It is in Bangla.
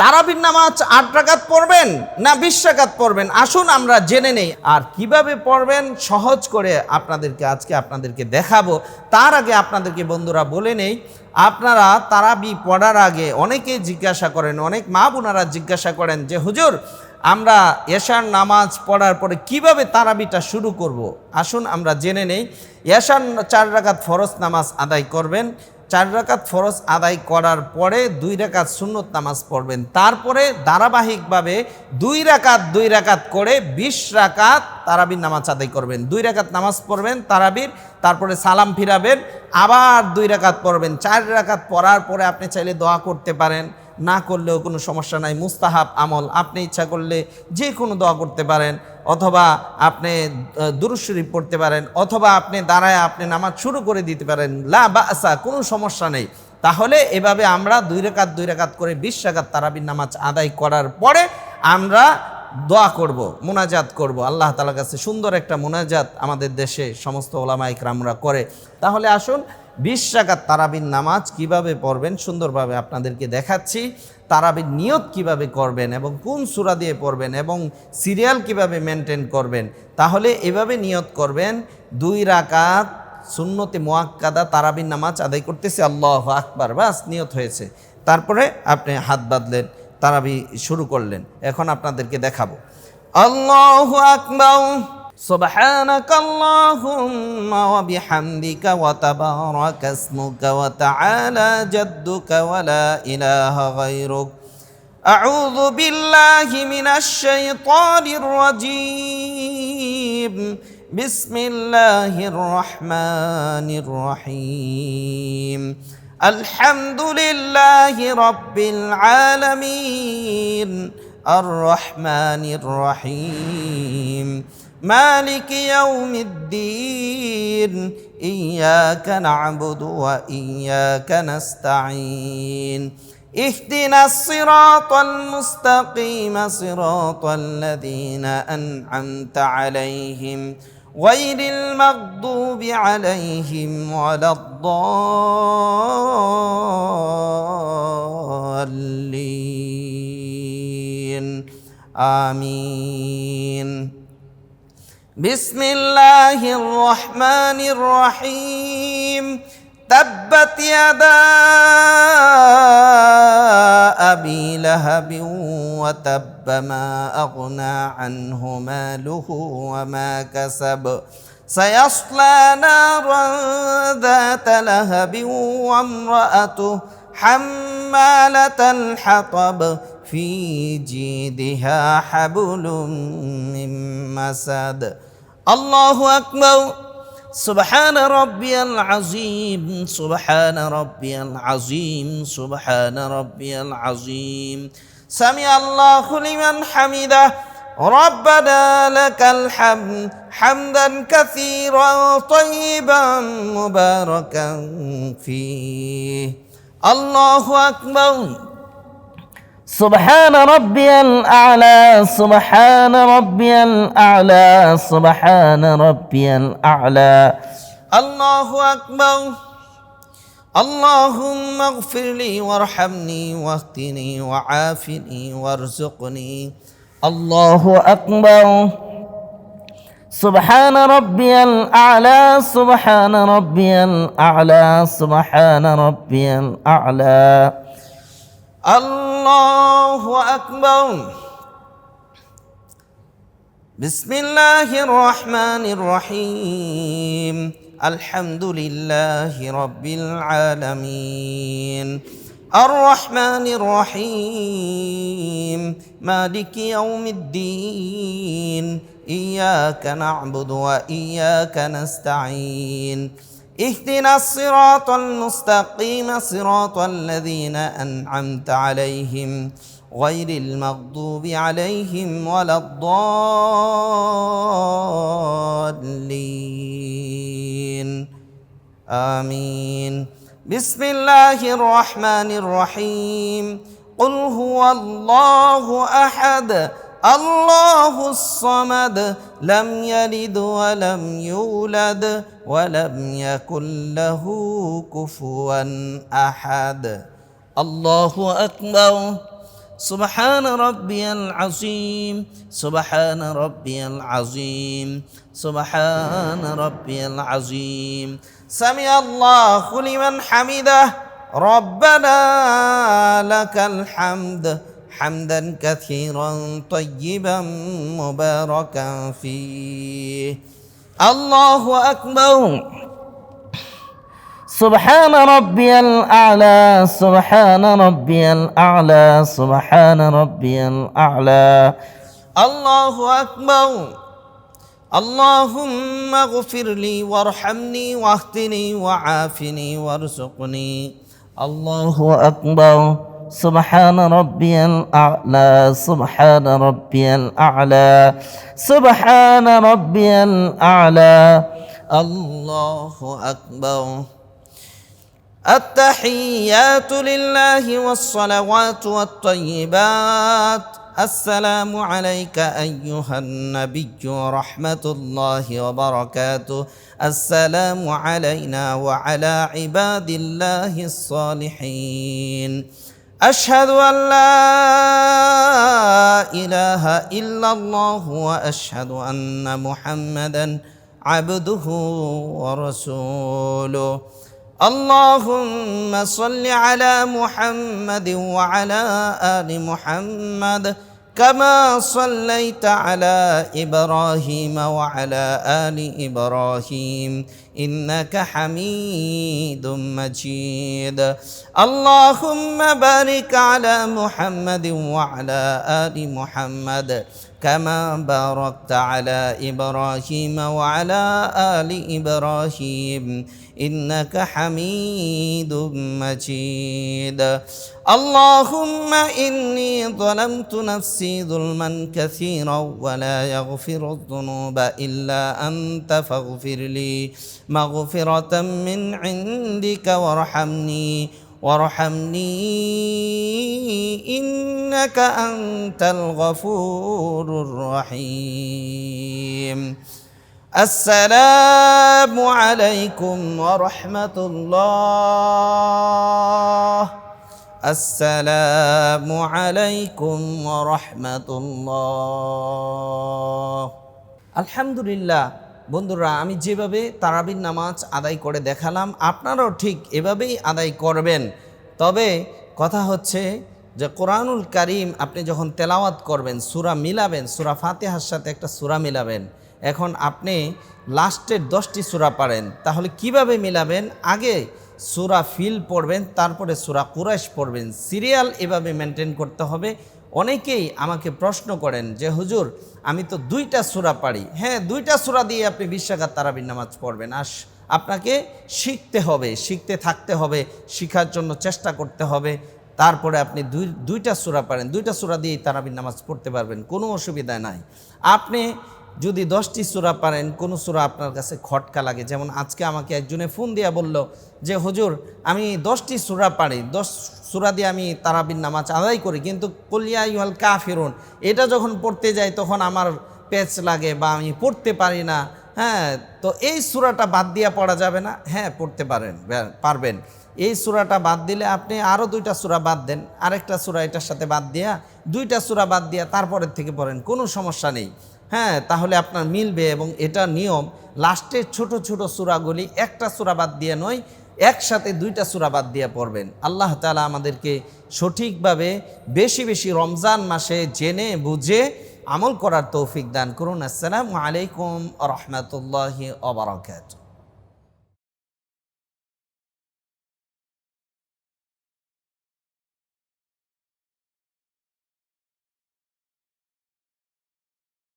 তারাবির নামাজ ৮ রাকাত পড়বেন না ২০ রাকাত পড়বেন, আসুন আমরা জেনে নেই। আর কিভাবে পড়বেন সহজ করে আপনাদেরকে দেখাবো। তার আগে আপনাদেরকে বন্ধুরা বলে নেই, আপনারা তারাবি পড়ার আগে অনেকেই জিজ্ঞাসা করেন, অনেক মা বোনারা জিজ্ঞাসা করেন যে হুজুর আমরা এশার নামাজ পড়ার পরে কিভাবে তারাবিটা শুরু করব। আসুন আমরা জেনে নেই। এশার ৪ রাকাত ফরজ নামাজ আদায় করবেন, ৪ রাকাত ফরজ আদায় করার পরে ২ রাকাত সুন্নত নামাজ পড়বেন, তারপরে ধারাবাহিকভাবে ২ রাকাত করে ২০ রাকাত তারাবির নামাজ আদায় করবেন। ২ রাকাত নামাজ পড়বেন তারাবির, তারপরে সালাম ফিরাবেন, আবার ২ রাকাত পড়বেন। ৪ রাকাত পড়ার পরে আপনি চাইলে দোয়া করতে পারেন, না করলেও কোনো সমস্যা নাই, মুস্তাহাব আমল। আপনি ইচ্ছা করলে যে কোনো দোয়া করতে পারেন, অথবা আপনি দুরূদ শরীফ পড়তে পারেন, অথবা আপনি দাঁড়ায় আপনি নামাজ শুরু করে দিতে পারেন, লা বাসা, কোনো সমস্যা নেই। তাহলে এভাবে আমরা ২ রাকাত করে ২০ রাকাত তারাবির নামাজ আদায় করার পরে আমরা দোয়া করব, মোনাজাত করব আল্লাহ তাআলার কাছে। সুন্দর একটা মোনাজাত আমাদের দেশে সমস্ত ওলামা ইকরামরা করে। তাহলে আসুন ২০ রাকাত তারাবির নামাজ কিভাবে পড়বেন সুন্দরভাবে আপনাদেরকে দেখাচ্ছি। তারাবির নিয়ত কিভাবে করবেন এবং কোন সূরা দিয়ে পড়বেন এবং সিরিয়াল কিভাবে মেনটেন করবেন। তাহলে এভাবে নিয়ত করবেন, ২ রাকাত সুন্নতে মুআক্কাদা তারাবির নামাজ আদায় করতেছি, আল্লাহু আকবার, বাস নিয়ত হয়েছে। তারপরে আপনি হাত বাঁধলেন, তারাবি শুরু করলেন। এখন আপনাদেরকে দেখাবো। আল্লাহু আকবার, সুবহানাকাল্লাহুম্মা ওয়া বিহামদিকা ওয়া তাবারাকা ইসমুকা ওয়া তাআলা জাদ্দুকা ওয়া লা ইলাহা গায়রুক। আউযু বিল্লাহি মিনাশ শাইতানির রাজীম। বিসমিল্লাহির রহমানির রহিম। আলহামদুলিল্লাহি রাব্বিল আলামিন, আর রহমানির রহিম, মালিকি ইয়াউমিদ্দিন, ইয়্যাকা না'বুদু ওয়া ইয়্যাকা নাস্তাঈন, ইহদিনাস সিরাতাল মুস্তাকিম, সিরাতাল্লাযীনা আন'আমতা আলাইহিম গায়রিল মাগদুবি আলাইহিম ওয়ালাদ-দাল্লিন। আমিন। বিসমিল্লাহির রহমানির রহিম। তাব্বাত ইয়াদা আবি লাহাবিন ওয়া তাব্বা, মা আগনা আনহু মালুহু ওয়া মা কাসাব, সায়াসলা নারান যাতা লাহাবিন ওয়া ইমরাআতুহু হাম্মালাতাল হাতাব, ফি জিদিহা হাবলুম মিন মাসাদ। আল্লাহু আকবার। সুবহান রাব্বিয়াল আযীম, সুবহান রাব্বিয়াল আযীম, সুবহান রাব্বিয়াল আযীম। সামি আল্লাহু লিমান হামিদা, রব্বানা লাকাল হামদ, হামদান কাসীরান তাইয়িবান মুবারাকান ফীহ। আল্লাহু আকবার। سبحان ربي الأعلى، سبحان ربي الأعلى، سبحان ربي الأعلى. الله أكبر. اللهم اغفر لي وارحمني واهدني وعافني وارزقني. الله أكبر. سبحان ربي الأعلى، سبحان ربي الأعلى، سبحان ربي الأعلى. الله أكبر. بسم الله الرحمن الرحيم. الحمد لله رب العالمين، الرحمن الرحيم، مالك يوم الدين، إياك نعبد وإياك نستعين، اهدنا الصراط المستقيم، صراط الذين أنعمت عليهم غير المغضوب عليهم ولا الضالين. آمين. بسم الله الرحمن الرحيم. قل هو الله أحد، الله الصمد، لم يلد ولم يولد ولم يكن له كفوا أحد. الله أكبر. سبحان ربي العظيم سبحان ربي العظيم سبحان ربي العظيم سمع الله لمن حمده ربنا لك الحمد حمدا كثيرا طيبا مباركا فيه الله أكبر سبحان ربي الأعلى سبحان ربي الأعلى سبحان ربي الأعلى الله أكبر اللهم اغفر لي وارحمني واهدني وعافني وارزقني الله أكبر سبحان ربي الأعلى سبحان ربي الأعلى سبحان ربي الأعلى الله أكبر التحيات لله والصلوات والطيبات السلام عليك أيها النبي ورحمة الله وبركاته السلام علينا وعلى عباد الله الصالحين أشهد أن لا إله إلا الله وأشهد أن محمدا عبده ورسوله اللهم صل على محمد وعلى آل محمد كما صليت على إبراهيم وعلى آل إبراهيم إنك حميد مجيد اللهم بارك على محمد وعلى آل محمد كما باركت على إبراهيم وعلى آل إبراهيم إنك حميد مجيد اللهم إني ظلمت نفسي ظلما كثيرا ولا يغفر الذنوب إلا أنت فاغفر لي مغفرة من عندك وارحمني إنك أنت الغفور الرحيم السلام عليكم ورحمة الله السلام عليكم ورحمة الله الحمد لله বন্ধুরা আমি যেভাবে তারাবির নামাজ আদায় করে দেখালাম আপনারাও ঠিক এভাবেই আদায় করবেন তবে কথা হচ্ছে যে কোরআনুল কারীম আপনি যখন তেলাওয়াত করবেন সূরা মিলাবেন সূরা ফাতিহার সাথে একটা সূরা মিলাবেন এখন আপনি লাস্টের 10টি সূরা পারেন তাহলে কিভাবে মিলাবেন আগে সূরা ফিল পড়বেন তারপরে সূরা কুরাইশ পড়বেন সিরিয়াল এভাবে মেনটেন করতে হবে অনেকেই আমাকে প্রশ্ন করেন যে হুজুর আমি তো 2টা সূরা পারি হ্যাঁ 2টা সূরা দিয়ে আপনি 20 রাকাত তারাবির নামাজ পড়বেন আপনাকে শিখতে হবে শিখতে থাকতে হবে শেখার জন্য চেষ্টা করতে হবে তারপরে আপনি 2টা সূরা পারেন 2টা সূরা দিয়েই তারাবির নামাজ পড়তে পারবেন কোনো অসুবিধা নাই আপনি যদি 10টি সূরা পারেন কোন সূরা আপনার কাছে খটকা লাগে যেমন আজকে আমাকে একজনে ফোন দিয়া বলল যে হুজুর আমি 10টি সূরা পারি 10 সূরা দিয়ে আমি তারাবির নামাজ আদায় করি কিন্তু কুল ইয়া আইয়ুহাল কাফিরুন এটা যখন পড়তে যাই তখন আমার পেচ লাগে বা আমি পড়তে পারি না হ্যাঁ তো এই সূরাটা বাদ দিয়া পড়া যাবে না হ্যাঁ পড়তে পারবেন এই সূরাটা বাদ দিলে আপনি আরও 2টা সূরা বাদ দেন আরেকটা সূরা এটার সাথে বাদ দিয়া 2টা সূরা বাদ দিয়া তারপরের থেকে পড়েন কোনো সমস্যা নেই হ্যাঁ তাহলে আপনার মিলবে এবং এটা নিয়ম লাস্টের ছোট ছোট সূরাগুলি একটা সূরা বাদ দিয়ে নয় একসাথে 2টা সূরা বাদ দিয়ে পড়বেন আল্লাহ তাআলা আমাদেরকে সঠিকভাবে বেশি বেশি রমজান মাসে জেনে বুঝে আমল করার তৌফিক দান করুন আসসালামু আলাইকুম ওয়া রাহমাতুল্লাহি ওয়া বারাকাতুহু